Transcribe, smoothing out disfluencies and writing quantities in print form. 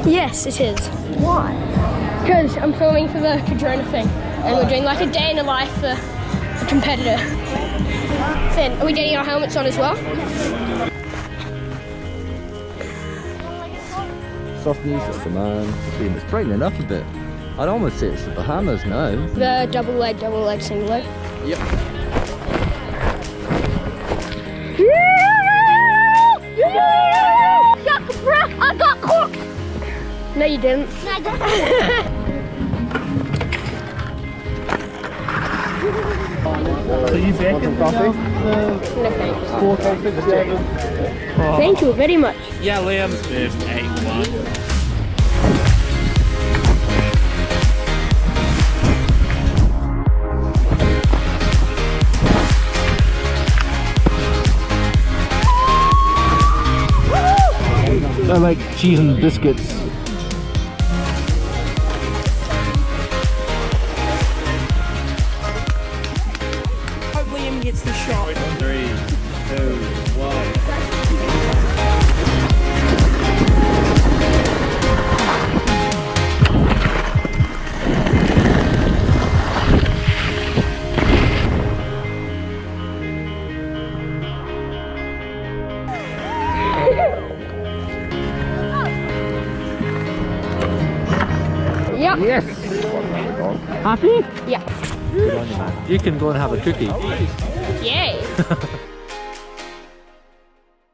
Yes, it is. Why? Because I'm filming for the Cardrona thing, and we're doing like a day in the life for a competitor. Then, are we getting our helmets on as well? Soft music, the man. It's brightening up a bit. I'd almost say it's the Bahamas now. The double leg, single leg. Yep. I got cooked! No, you didn't. No, I didn't. So you bacon coffee? No, thanks. 4.67. Thank you very much. Yeah, Liam. 8-1. I like cheese and biscuits. Hope Liam gets the shot. 3, 2, 1. Yep. Yes! Happy? Yeah. Good on you, man. You can go and have a cookie. Yay.